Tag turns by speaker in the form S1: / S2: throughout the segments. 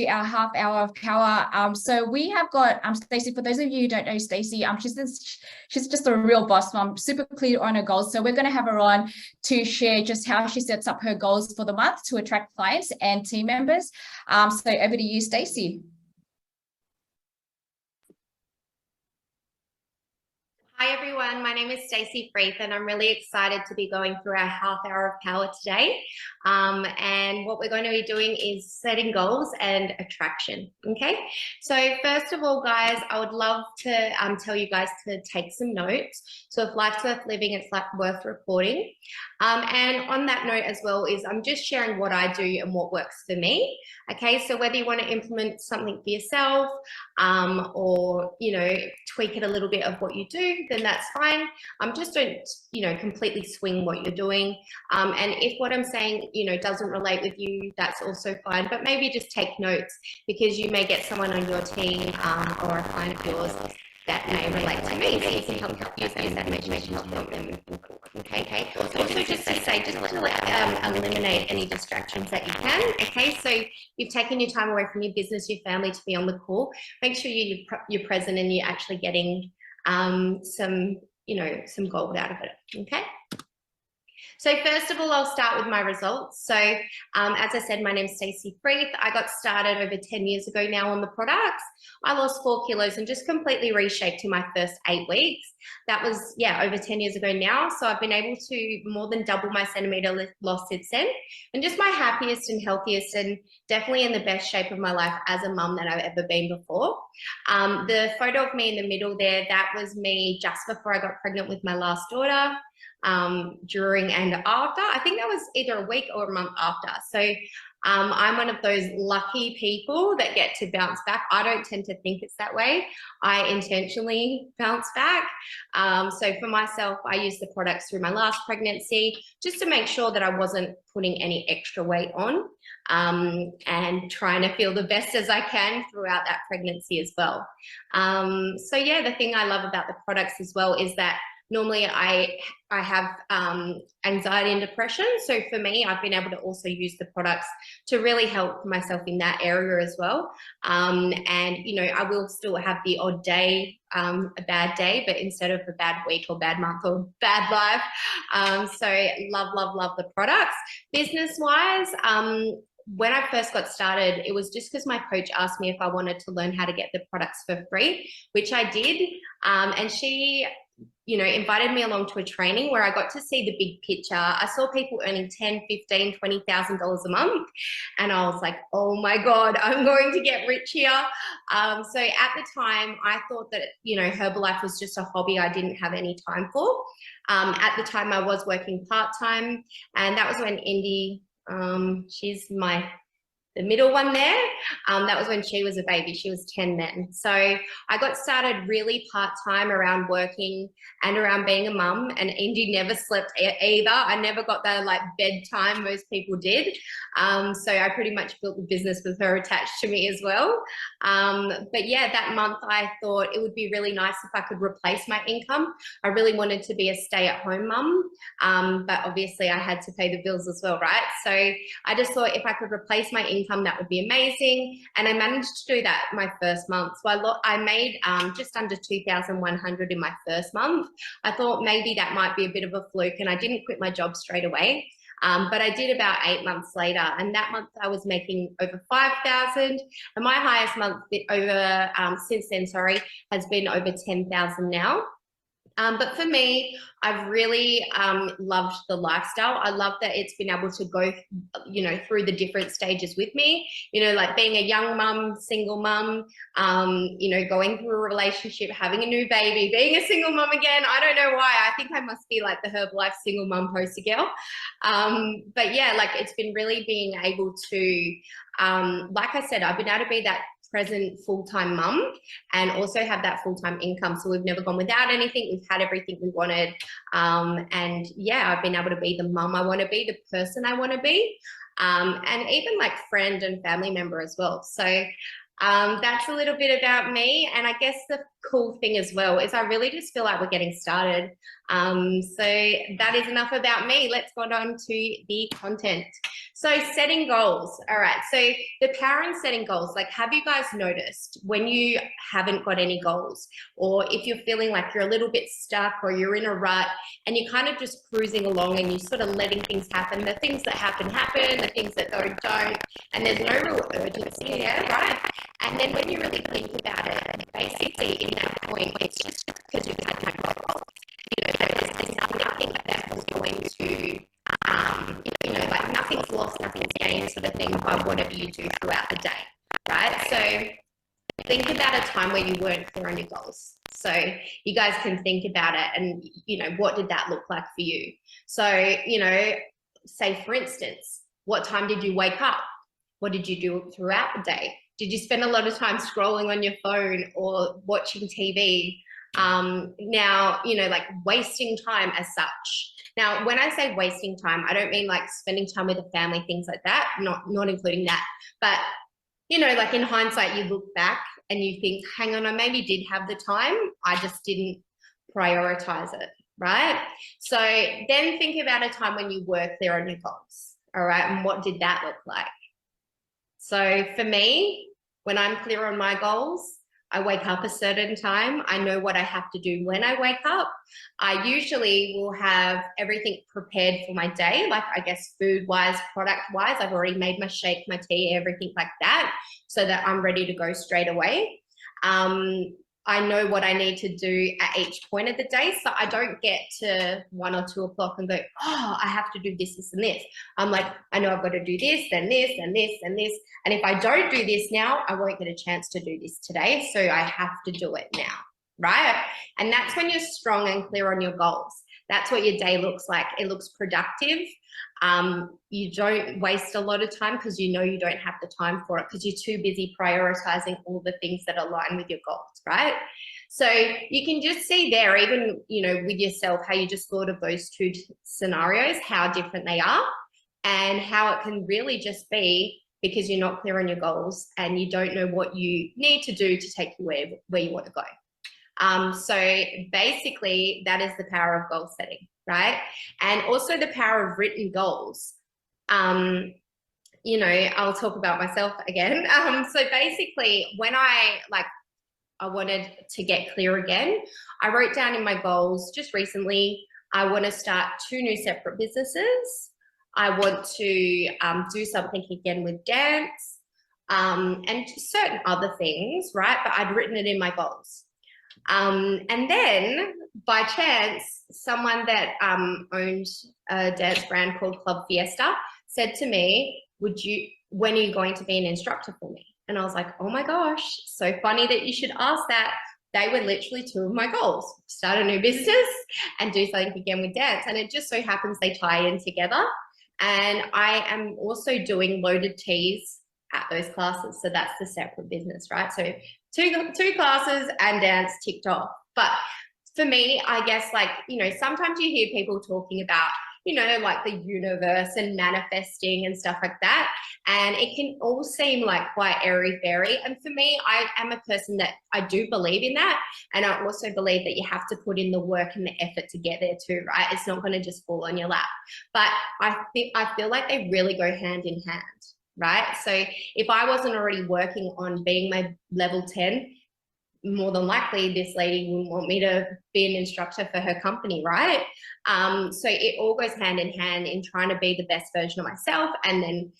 S1: our half hour of power. So we have got Stacey. For those of you who don't know Stacey, she's just a real boss mom, super clear on her goals. So we're going to have her on to share just how she sets up her goals for the month to attract clients and team members. So over to you, Stacey.
S2: Hi everyone, my name is Stacey Freeth and I'm really excited to be going through our half hour of power today. And what we're going to be doing is setting goals and attraction, okay? So first of all, guys, I would love to tell you guys to take some notes. So if life's worth living, it's worth recording. And on that note as well is I'm just sharing what I do and what works for me, okay? So whether you want to implement something for yourself or, you know, tweak it a little bit of what you do, then that's fine. Just don't, you know, completely swing what you're doing. And if what I'm saying, you know, doesn't relate with you, that's also fine. But maybe just take notes because you may get someone on your team or a client of yours that may relate to me, so you can help use that information to help them. Okay. Also just to say, just to eliminate any distractions that you can. Okay, so you've taken your time away from your business, your family to be on the call. Make sure you're present and you're actually getting some gold out of it. Okay. So first of all, I'll start with my results. So as I said, my name's Stacey Freeth. I got started over 10 years ago now on the products. I lost 4 kilos and just completely reshaped in my first 8 weeks. That was, yeah, over 10 years ago now. So I've been able to more than double my centimeter loss since then. And just my happiest and healthiest and definitely in the best shape of my life as a mum that I've ever been before. The photo of me in the middle there, that was me just before I got pregnant with my last daughter. During and after. I think that was either a week or a month after. So I'm one of those lucky people that get to bounce back. I don't tend to think it's that way. I intentionally bounce back. So for myself, I used the products through my last pregnancy just to make sure that I wasn't putting any extra weight on and trying to feel the best as I can throughout that pregnancy as well. So yeah, the thing I love about the products as well is that normally I have anxiety and depression. So for me, I've been able to also use the products to really help myself in that area as well. And, you know, I will still have the odd day, a bad day, but instead of a bad week or bad month or bad life. So love the products. Business-wise, when I first got started, it was just because my coach asked me if I wanted to learn how to get the products for free, which I did. And she, you know, invited me along to a training where I got to see the big picture. I saw people earning $10,000, $15,000, $20,000 a month. And I was like, oh my God, I'm going to get rich here. So at the time, I thought that, you know, Herbalife was just a hobby I didn't have any time for. At the time, I was working part-time. And that was when Indy, she's the middle one there, that was when she was a baby. She was 10 then. So I got started really part-time around working and around being a mum, and Indy never slept either. I never got that like bedtime most people did. So I pretty much built the business with her attached to me as well. But yeah, that month I thought it would be really nice if I could replace my income. I really wanted to be a stay-at-home mum, but obviously I had to pay the bills as well, right? So I just thought if I could replace my income, that would be amazing. And I managed to do that my first month. So I made just under 2,100 in my first month. I thought maybe that might be a bit of a fluke, and I didn't quit my job straight away. But I did about 8 months later, and that month I was making over 5,000, and my highest month since then, has been over 10,000 now. But for me, I've really loved the lifestyle. I love that it's been able to go, you know, through the different stages with me, you know, like being a young mum, single mum, you know, going through a relationship, having a new baby, being a single mum again. I don't know why. I think I must be like the Herbalife single mum poster girl. But yeah, like it's been really being able to, like I said, I've been able to be that present full-time mum and also have that full-time income. So we've never gone without anything. We've had everything we wanted. And yeah, I've been able to be the mum I want to be, the person I want to be, and even like friend and family member as well. So That's a little bit about me. And I guess the cool thing as well is I really just feel like we're getting started. So that is enough about me. Let's go on to the content. So setting goals. All right. So the power in setting goals, like, have you guys noticed when you haven't got any goals, or if you're feeling like you're a little bit stuck or you're in a rut and you're kind of just cruising along and you're sort of letting things happen, the things that happen, the things that don't, and there's no real urgency there, right? And then when you really think about it, basically in that point, it's just because you've had no goals. You know, there's nothing that was going to, like, nothing's lost, nothing's gained sort of thing by whatever you do throughout the day, right? So think about a time where you weren't clear on your goals. So you guys can think about it and, what did that look like for you? So, say for instance, what time did you wake up? What did you do throughout the day? Did you spend a lot of time scrolling on your phone or watching TV? Now, like wasting time as such. Now, when I say wasting time, I don't mean like spending time with the family, things like that, not including that. But, like in hindsight, you look back and you think, hang on, I maybe did have the time. I just didn't prioritize it, right? So then think about a time when you were clear on your goals, all right? And what did that look like? So for me, when I'm clear on my goals, I wake up a certain time. I know what I have to do when I wake up. I usually will have everything prepared for my day, like I guess food-wise, product-wise. I've already made my shake, my tea, everything like that, so that I'm ready to go straight away. I know what I need to do at each point of the day, so I don't get to 1 or 2 o'clock and go, oh, I have to do this, this, and this. I'm like, I know I've got to do this, then this, and this, and this. And if I don't do this now, I won't get a chance to do this today, so I have to do it now, right? And that's when you're strong and clear on your goals. That's what your day looks like. It looks productive. You don't waste a lot of time because you know you don't have the time for it because you're too busy prioritizing all the things that align with your goals, right? So you can just see there, even, with yourself, how you just thought of those two scenarios, how different they are and how it can really just be because you're not clear on your goals and you don't know what you need to do to take you where you want to go. So basically that is the power of goal setting, right? And also the power of written goals. I'll talk about myself again. So basically when I wanted to get clear again, I wrote down in my goals just recently, I want to start 2 new separate businesses. I want to do something again with dance and certain other things, right? But I'd written it in my goals. And then by chance, someone that owned a dance brand called Club Fiesta said to me, when are you going to be an instructor for me? And I was like, oh my gosh, so funny that you should ask that. They were literally 2 of my goals: start a new business and do something again with dance. And it just so happens they tie in together. And I am also doing loaded teas at those classes. So that's the separate business, right? So two classes and dance ticked off. But for me, I guess, sometimes you hear people talking about, like the universe and manifesting and stuff like that. And it can all seem like quite airy-fairy. And for me, I am a person that I do believe in that. And I also believe that you have to put in the work and the effort to get there too, right? It's not going to just fall on your lap. But I feel like they really go hand in hand, right? So if I wasn't already working on being my level 10, more than likely this lady wouldn't want me to be an instructor for her company, right? So it all goes hand in hand in trying to be the best version of myself. And then,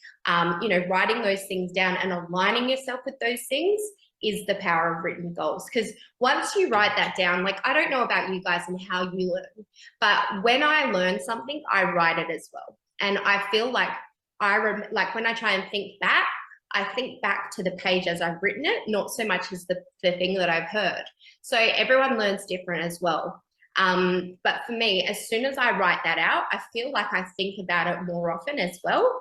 S2: writing those things down and aligning yourself with those things is the power of written goals. Because once you write that down, I don't know about you guys and how you learn, but when I learn something, I write it as well. And I feel like when I try and think back, I think back to the page as I've written it, not so much as the thing that I've heard. So everyone learns different as well. But for me, as soon as I write that out, I feel like I think about it more often as well.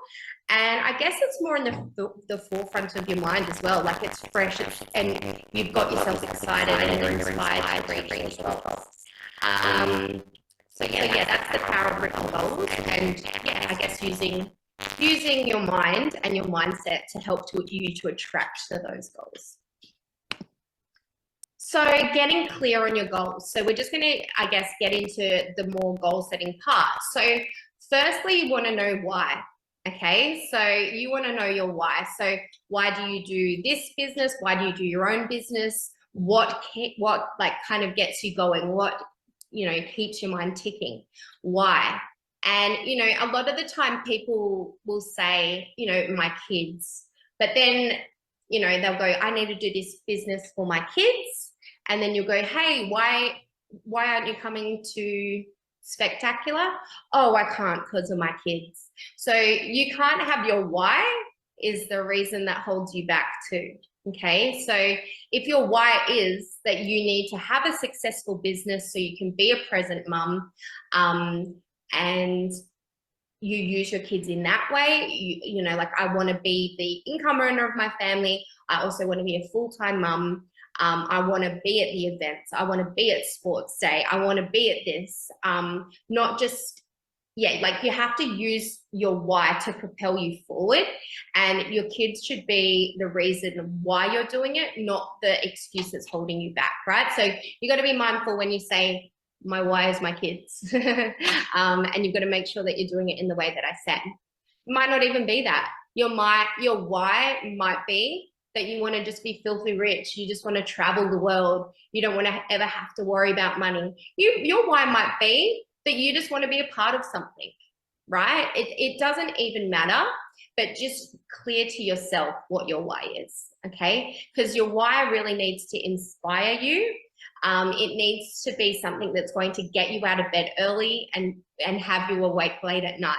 S2: And I guess it's more in the forefront of your mind as well. Like it's fresh and you've got yourself excited and you're inspired to reach those goals. So yeah, that's the power of written goals. And yeah, I guess using using your mind and your mindset to help you to attract to those goals. So getting clear on your goals. So we're just going to, I guess, get into the more goal setting part. So firstly, you want to know why. Okay, so you want to know your why. So why do you do this business? Why do you do your own business? What like kind of gets you going? What, keeps your mind ticking? Why? And, a lot of the time people will say, my kids, but then, they'll go, I need to do this business for my kids. And then you'll go, hey, why aren't you coming to Spectacular? Oh, I can't because of my kids. So you can't have your why is the reason that holds you back too. Okay, so if your why is that you need to have a successful business so you can be a present mum, and you use your kids in that way, like I want to be the income earner of my family. I also want to be a full-time mum. I want to be at the events. I want to be at sports day. I want to be at this. Not just, like you have to use your why to propel you forward, and your kids should be the reason why you're doing it, not the excuse that's holding you back, right? So you got to be mindful when you say, my why is my kids. And you've got to make sure that you're doing it in the way that I said. It might not even be that. Your why might be that you want to just be filthy rich. You just want to travel the world. You don't want to ever have to worry about money. Your why might be that you just want to be a part of something, right? It doesn't even matter, but just clear to yourself what your why is, okay? Because your why really needs to inspire you. It needs to be something that's going to get you out of bed early and have you awake late at night.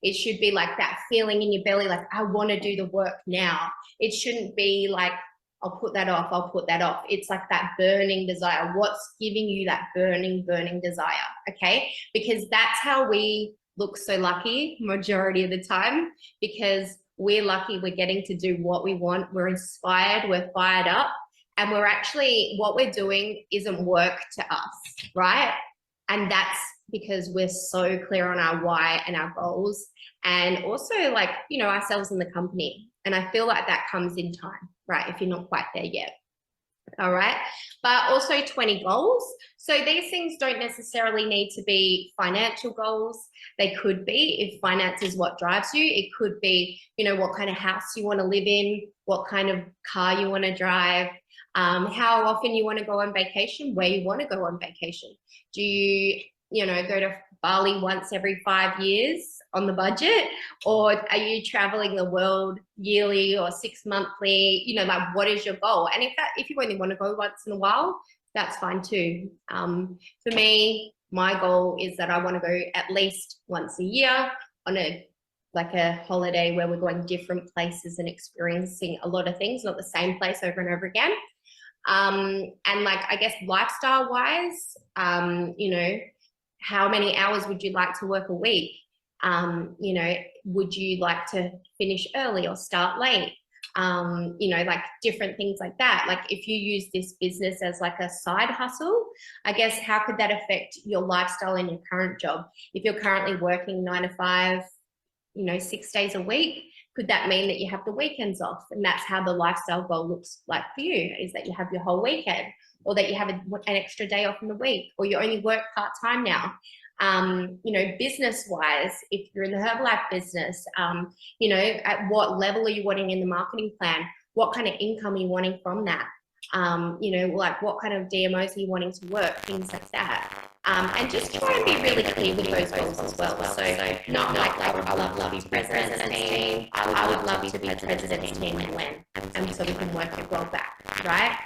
S2: It should be like that feeling in your belly, like, I want to do the work now. It shouldn't be like, I'll put that off, I'll put that off. It's like that burning desire. What's giving you that burning desire, okay? Because that's how we look so lucky majority of the time, because we're lucky we're getting to do what we want. We're inspired, we're fired up, and we're actually, what we're doing isn't work to us, right? And that's because we're so clear on our why and our goals, and also like, ourselves in the company. And I feel like that comes in time, right? If you're not quite there yet. All right. But also 20 goals. So these things don't necessarily need to be financial goals. They could be, if finance is what drives you, it could be, what kind of house you want to live in, what kind of car you want to drive, how often you want to go on vacation, where you want to go on vacation. Do you, go to Bali once every 5 years on the budget, or are you traveling the world yearly or 6 monthly? Like, what is your goal? And if you only want to go once in a while, that's fine too. For me, my goal is that I want to go at least once a year on a holiday where we're going different places and experiencing a lot of things, not the same place over and over again. And like, I guess lifestyle wise, how many hours would you like to work a week? Would you like to finish early or start late? Like different things like that. Like if you use this business as like a side hustle, I guess how could that affect your lifestyle and your current job? If you're currently working 9 to 5, 6 days a week, could that mean that you have the weekends off? And that's how the lifestyle goal looks like for you, is that you have your whole weekend, or that you have an extra day off in the week, or you only work part-time now. Business wise, if you're in the Herbalife business, at what level are you wanting in the marketing plan? What kind of income are you wanting from that? Like what kind of DMOs are you wanting to work? Things like that. And just try and be really clear with those goals as well. So not like I would love to be president's team. I would love to be president's team and when. And so we can work it well back, right?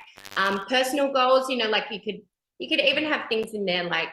S2: Personal goals, like you could even have things in there like,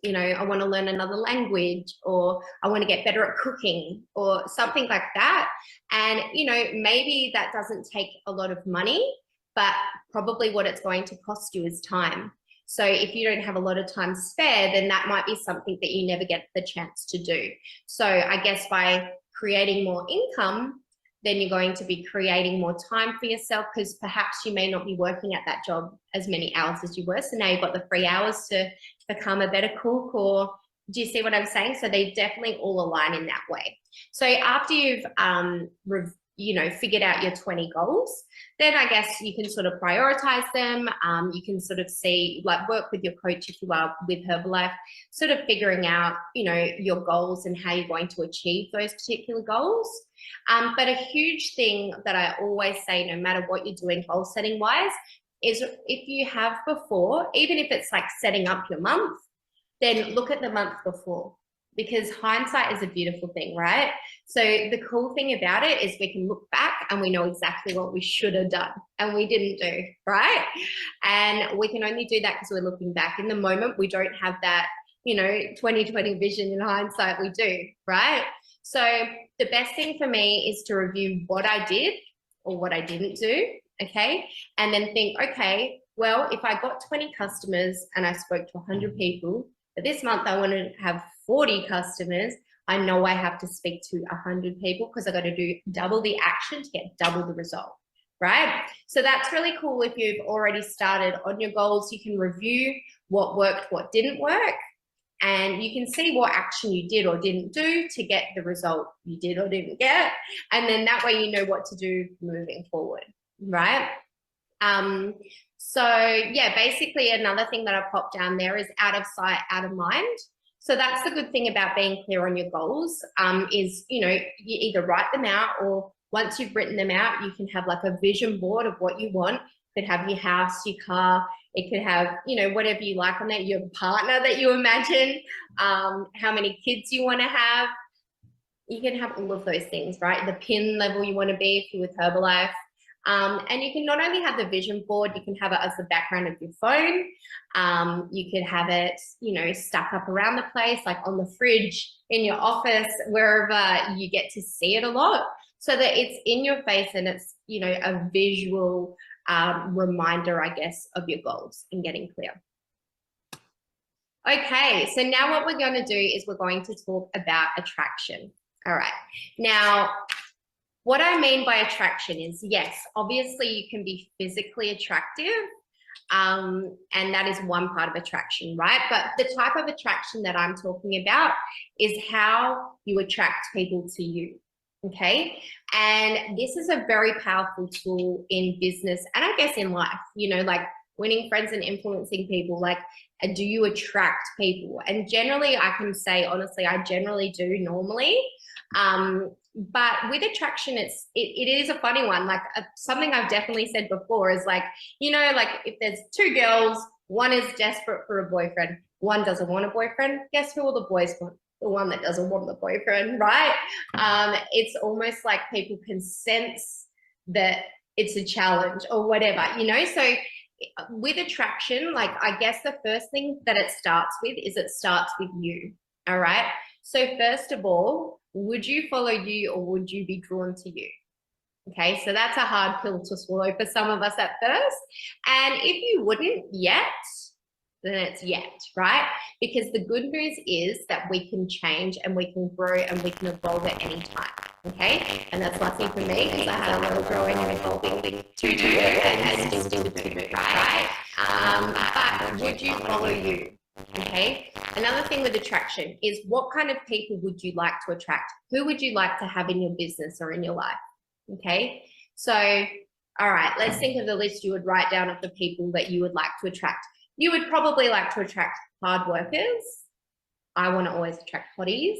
S2: I want to learn another language, or I want to get better at cooking, or something like that. And, maybe that doesn't take a lot of money, but probably what it's going to cost you is time. So if you don't have a lot of time spare, then that might be something that you never get the chance to do. So I guess by creating more income, then you're going to be creating more time for yourself, because perhaps you may not be working at that job as many hours as you were. So now you've got the 3 hours to become a better cook, or Do you see what I'm saying? So they definitely all align in that way. So after you've, figured out your 20 goals, then I guess you can sort of prioritize them. You can sort of see, like, work with your coach if you are with Herbalife, sort of figuring out, your goals and how you're going to achieve those particular goals. But a huge thing that I always say, no matter what you're doing goal setting wise, is if you have before, even if it's like setting up your month, then look at the month before, because hindsight is a beautiful thing, right? So the cool thing about it is we can look back and we know exactly what we should have done and we didn't do, right? And we can only do that because we're looking back. In the moment, we don't have that, 20/20 vision. In hindsight, we do, right? So the best thing for me is to review what I did or what I didn't do, okay? And then think, okay, well, if I got 20 customers and I spoke to 100 people, but this month I want to have 40 customers, I know I have to speak to 100 people because I've got to do double the action to get double the result, right? So that's really cool. If you've already started on your goals, you can review what worked, what didn't work, and you can see what action you did or didn't do to get the result you did or didn't get. And then that way you know what to do moving forward, right? So yeah, basically another thing that I popped down there is out of sight, out of mind. So that's the good thing about being clear on your goals, is, you either write them out, or once you've written them out, you can have like a vision board of what you want. It could have your house, your car, it could have, whatever you like on there, your partner that you imagine, how many kids you want to have. You can have all of those things, right? The pin level you want to be if you're with Herbalife. And you can not only have the vision board, you can have it as the background of your phone. You could have it, stuck up around the place, like on the fridge, in your office, wherever you get to see it a lot, so that it's in your face and it's, a visual reminder, I guess, of your goals and getting clear. Okay, so now what we're going to do is we're going to talk about attraction. All right. Now, what I mean by attraction is, yes, obviously you can be physically attractive, and that is one part of attraction, right? But the type of attraction that I'm talking about is how you attract people to you, okay? And this is a very powerful tool in business and I guess in life, like winning friends and influencing people. Like, do you attract people? And generally, I can say, honestly, I generally do normally. But with attraction, it is a funny one. Like, something I've definitely said before is like, like if there's two girls, one is desperate for a boyfriend, one doesn't want a boyfriend, guess who all the boys want? The one that doesn't want the boyfriend, right? It's almost like people can sense that it's a challenge or whatever, So with attraction, like, I guess the first thing that it starts with is it starts with you, all right? So first of all, would you follow you or would you be drawn to you? Okay, so that's a hard pill to swallow for some of us at first. And if you wouldn't yet, then it's yet, right? Because the good news is that we can change and we can grow and we can evolve at any time, okay? And that's lucky for me because I had a lot of growing and evolving to do and still do, right? But would you follow you? Okay. Another thing with attraction is, what kind of people would you like to attract? Who would you like to have in your business or in your life? Okay. So, all right, let's think of the list you would write down of the people that you would like to attract. You would probably like to attract hard workers. I want to always attract hotties.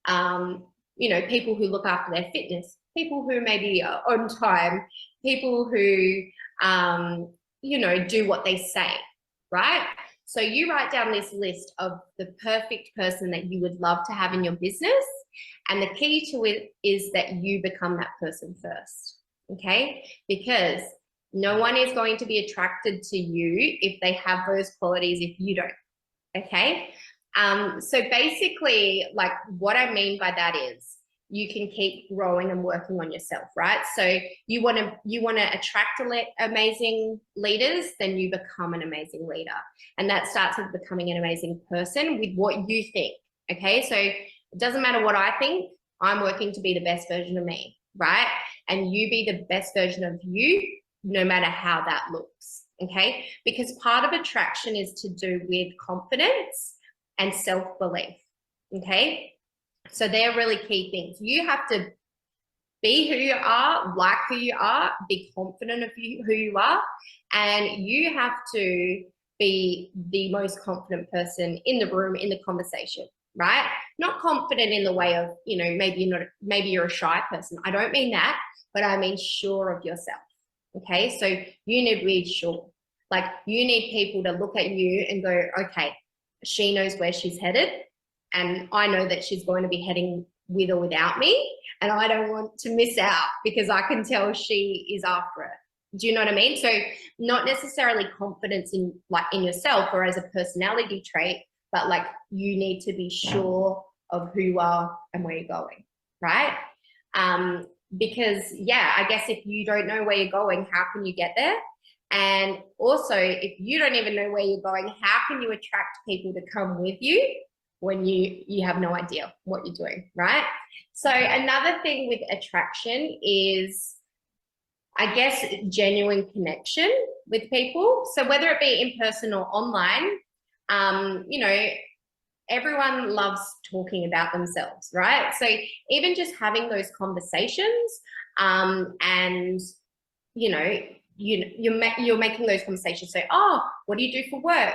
S2: People who look after their fitness, people who maybe are on time, people who, do what they say, right? So you write down this list of the perfect person that you would love to have in your business. And the key to it is that you become that person first, okay? Because no one is going to be attracted to you if they have those qualities if you don't, okay? So basically, like, what I mean by that is, you can keep growing and working on yourself, right? So you want to attract amazing leaders, then you become an amazing leader. And that starts with becoming an amazing person with what you think, okay? So it doesn't matter what I think, I'm working to be the best version of me, right? And you be the best version of you, no matter how that looks, okay? Because part of attraction is to do with confidence and self-belief. Okay, so they're really key things. You have to be who you are, like who you are, be confident of who you are, and you have to be the most confident person in the room, in the conversation, right? Not confident in the way of, you know, maybe you're a shy person. I don't mean that, but I mean sure of yourself. Okay, so you need to be sure. Like, you need people to look at you and go, okay, she knows where she's headed, and I know that she's going to be heading with or without me, and I don't want to miss out because I can tell she is after it. Do you know what I mean? So not necessarily confidence in yourself or as a personality trait, but like, you need to be sure of who you are and where you're going, right? Because yeah, I guess if you don't know where you're going, how can you get there? And also, if you don't even know where you're going, how can you attract people to come with you when you have no idea what you're doing, right? So another thing with attraction is, I guess, genuine connection with people. So whether it be in person or online, you know, everyone loves talking about themselves, right? So even just having those conversations, and you know, you're making those conversations. So, oh, what do you do for work?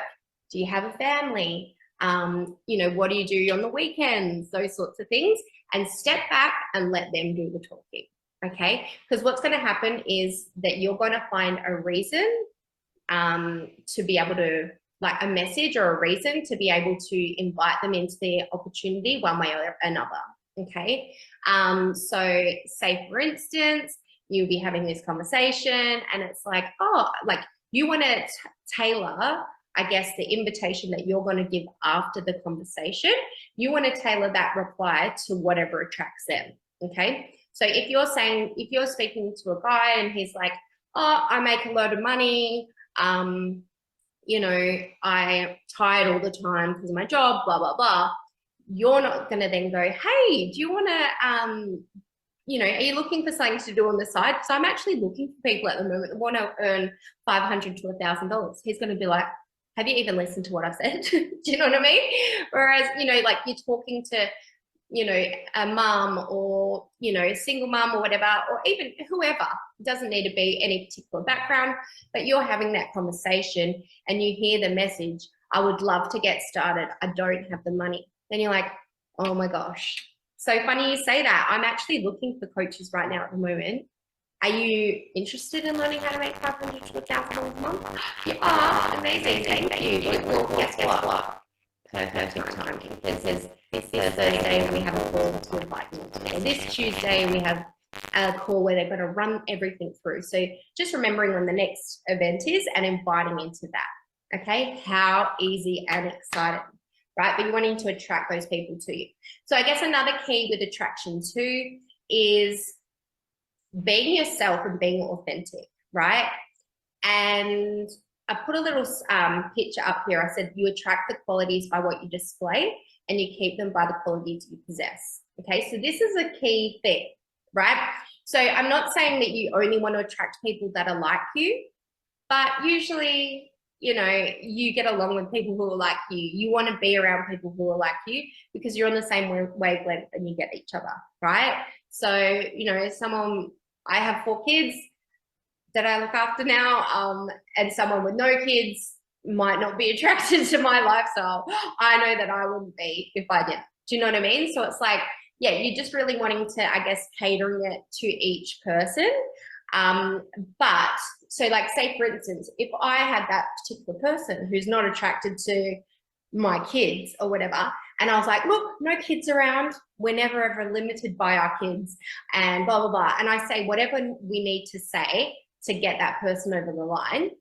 S2: Do you have a family? You know, what do you do on the weekends? Those sorts of things, and step back and let them do the talking. Okay, because what's going to happen is that you're going to find a reason to be able to, like a message or a reason to be able to invite them into the opportunity one way or another. Okay, so say for instance, you'll be having this conversation and it's like, oh, like you want to tailor, I guess, the invitation that you're going to give after the conversation. You want to tailor that reply to whatever attracts them. Okay, so if you're speaking to a guy and he's like, oh, I make a lot of money, you know, I'm tired all the time because of my job, blah, blah, blah. You're not going to then go, hey, do you want to, you know, are you looking for something to do on the side? So I'm actually looking for people at the moment that want to earn $500 to $1,000. He's going to be like, have you even listened to what I've said? Do you know what I mean? Whereas, you know, like you're talking to, you know, a mum or, you know, a single mum or whatever, or even whoever, it doesn't need to be any particular background, but you're having that conversation and you hear the message, I would love to get started, I don't have the money. Then you're like, oh my gosh. So funny you say that. I'm actually looking for coaches right now at the moment. Are you interested in learning how to make $500 to $1,000 a month? You are. Amazing. Thank you. Well, guess what? Perfect timing. Because this Thursday we have a call to invite them. And this Tuesday we have a call where they're going to run everything through. So just remembering when the next event is and inviting into that. Okay, how easy and exciting, right? But you're wanting to attract those people to you. So I guess another key with attraction too is being yourself and being authentic, right? And I put a little picture up here. I said you attract the qualities by what you display and you keep them by the qualities you possess. Okay, so this is a key thing, right? So I'm not saying that you only want to attract people that are like you, but usually, you know, you get along with people who are like you. You want to be around people who are like you because you're on the same wavelength and you get each other, right? So, you know, I have 4 kids that I look after now, and someone with no kids might not be attracted to my lifestyle. I know that I wouldn't be if I did. Do you know what I mean? So it's like, yeah, you're just really wanting to, I guess, catering it to each person. But so like, say for instance, if I had that particular person who's not attracted to my kids or whatever, and I was like, look, no kids around, we're never ever limited by our kids and blah, blah, blah. And I say whatever we need to say to get that person over the line,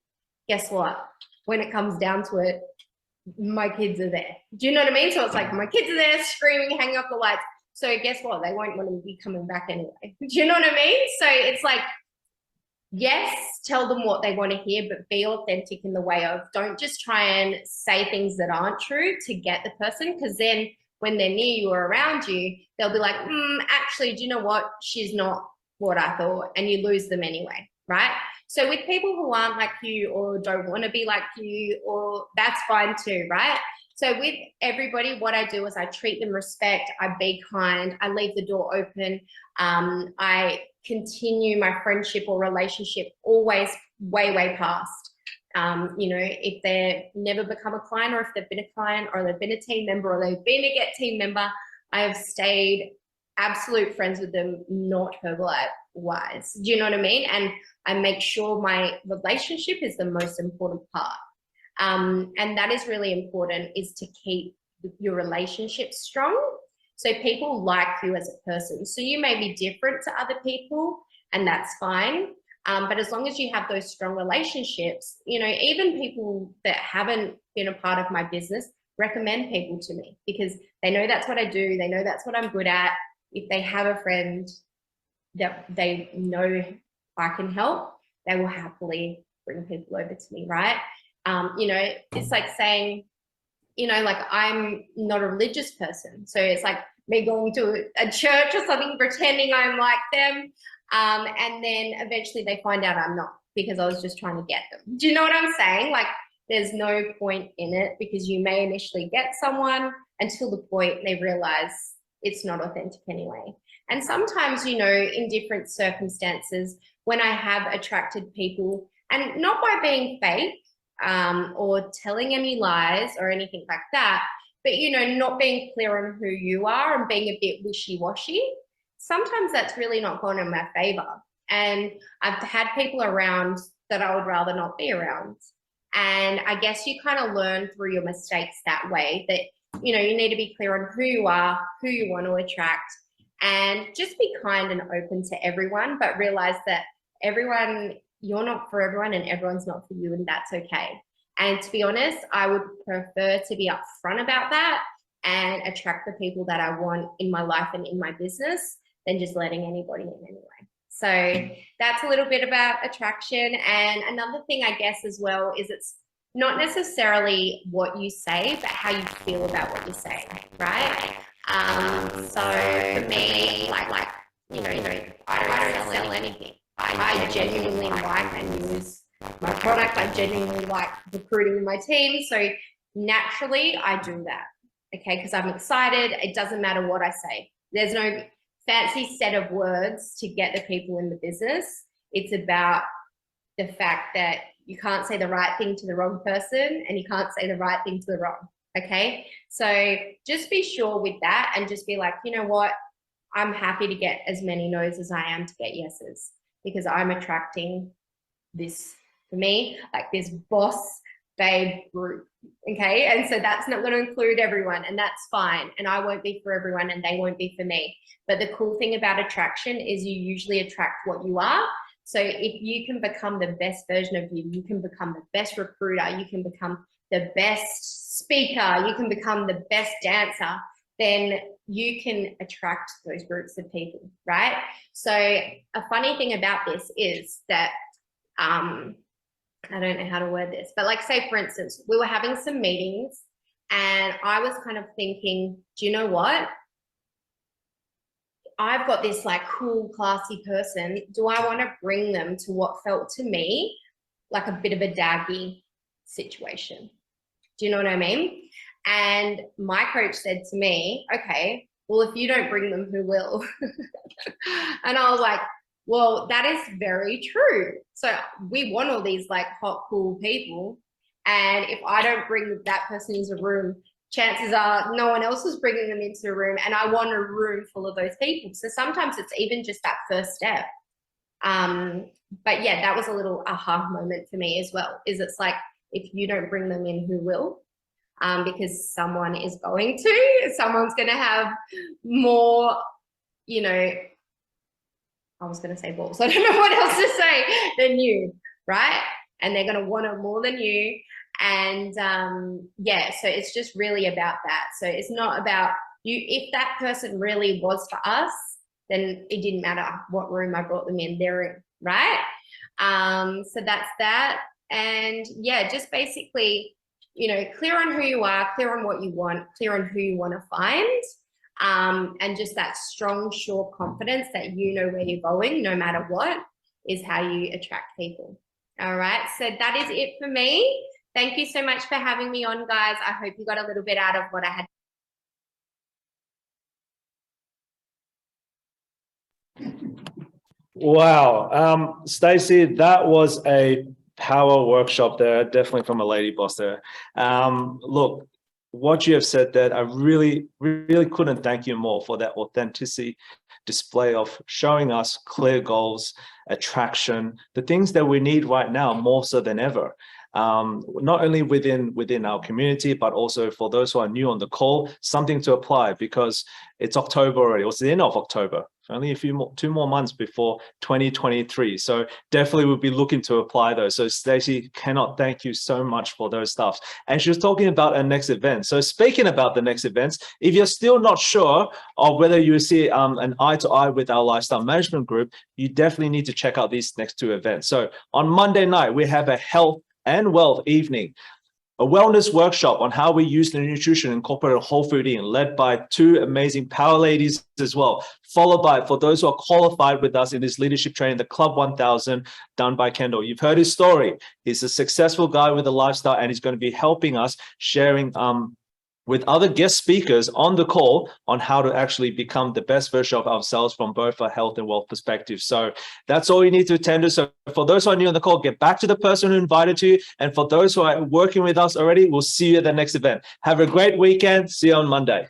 S2: guess what? When it comes down to it, my kids are there. Do you know what I mean? So it's like my kids are there screaming, hanging up the lights. So guess what? They won't want to be coming back anyway. Do you know what I mean? So it's like, yes, tell them what they want to hear, but be authentic in the way of, don't just try and say things that aren't true to get the person, because then when they're near you or around you, they'll be like, actually, do you know what? She's not what I thought, and you lose them anyway, right? So with people who aren't like you or don't want to be like you, or that's fine too, right? So with everybody, what I do is I treat them respect, I be kind, I leave the door open, I continue my friendship or relationship always way past. You know, if they've never become a client, or if they've been a client, or they've been a team member, or they've been a Get team member, I have stayed absolute friends with them, not Herbalife-wise. Do you know what I mean? And I make sure my relationship is the most important part. And that is really important, is to keep your relationship strong. So people like you as a person. So you may be different to other people, and that's fine. But as long as you have those strong relationships, you know, even people that haven't been a part of my business recommend people to me, because they know that's what I do. They know that's what I'm good at. If they have a friend that they know I can help, they will happily bring people over to me, right? You know, it's like saying, you know, like I'm not a religious person. So it's like me going to a church or something, pretending I'm like them. And then eventually they find out I'm not, because I was just trying to get them. Do you know what I'm saying? Like, there's no point in it, because you may initially get someone until the point they realize it's not authentic anyway. And sometimes, you know, in different circumstances, when I have attracted people, and not by being fake, or telling any lies or anything like that, but, you know, not being clear on who you are and being a bit wishy-washy, sometimes that's really not gone in my favor. And I've had people around that I would rather not be around. And I guess you kind of learn through your mistakes that way, that, you know, you need to be clear on who you are, who you want to attract, and just be kind and open to everyone, but realize that everyone, you're not for everyone, and everyone's not for you, and that's okay. And to be honest, I would prefer to be upfront about that and attract the people that I want in my life and in my business, than just letting anybody in anyway. So that's a little bit about attraction. And another thing, I guess, as well, is it's not necessarily what you say, but how you feel about what you say, right? So for me, like you know, I don't sell anything. I genuinely like and use my product. I genuinely like recruiting my team. So naturally, I do that, okay? Because I'm excited. It doesn't matter what I say. There's no fancy set of words to get the people in the business. It's about the fact that you can't say the right thing to the wrong person, and you can't say the right thing to the wrong, okay? So just be sure with that, and just be like, you know what? I'm happy to get as many no's as I am to get yeses, because I'm attracting this, for me, like this boss babe group, okay? And so that's not going to include everyone, and that's fine. And I won't be for everyone, and they won't be for me. But the cool thing about attraction is you usually attract what you are. So if you can become the best version of you, you can become the best recruiter, you can become the best speaker, you can become the best dancer, then you can attract those groups of people, right? So a funny thing about this is that, I don't know how to word this, but like, say for instance, we were having some meetings, and I was kind of thinking, do you know what? I've got this like cool, classy person. Do I want to bring them to what felt to me like a bit of a daggy situation? Do you know what I mean? And my coach said to me, okay, well, if you don't bring them, who will? And I was like, well, that is very true. So we want all these like hot, cool people. And if I don't bring that person into a room, chances are no one else is bringing them into a room, and I want a room full of those people. So sometimes it's even just that first step. But yeah, that was a little aha moment for me as well, is it's like, if you don't bring them in, who will? Because someone is going to, someone's going to have more, you know, I was going to say balls, I don't know what else to say, than you, right? And they're going to want it more than you. And yeah, so it's just really about that. So it's not about you. If that person really was for us, then it didn't matter what room I brought them in, they're in, right? So that's that. And yeah, just basically, you know, clear on who you are, clear on what you want, clear on who you want to find. And just that strong, sure confidence that you know where you're going, no matter what, is how you attract people. All right, so that is it for me. Thank you so much for having me on, guys. I hope you got a little bit out of what I had.
S3: Wow. Stacey, that was a power workshop there, definitely from a lady boss there. Look, what you have said there, I really, really couldn't thank you more for that authenticity display of showing us clear goals, attraction, the things that we need right now more so than ever. Not only within our community, but also for those who are new on the call, something to apply because it's October already. It's the end of October. Only a few more, 2 more months before 2023. So definitely we'll be looking to apply those. So Stacey, cannot thank you so much for those stuff. And she was talking about our next event. So speaking about the next events, if you're still not sure of whether you see an eye-to-eye with our lifestyle management group, you definitely need to check out these next 2 events. So on Monday night, we have a health and wealth evening, a wellness workshop on how we use the nutrition and incorporate whole food eating, led by 2 amazing power ladies as well, followed by, for those who are qualified with us in this leadership training, the Club 1000 done by Kendall. You've heard his story. He's a successful guy with a lifestyle, and he's going to be helping us, sharing with other guest speakers on the call on how to actually become the best version of ourselves from both a health and wealth perspective. So that's all you need to attend to. So for those who are new on the call, get back to the person who invited you. And for those who are working with us already, we'll see you at the next event. Have a great weekend. See you on Monday.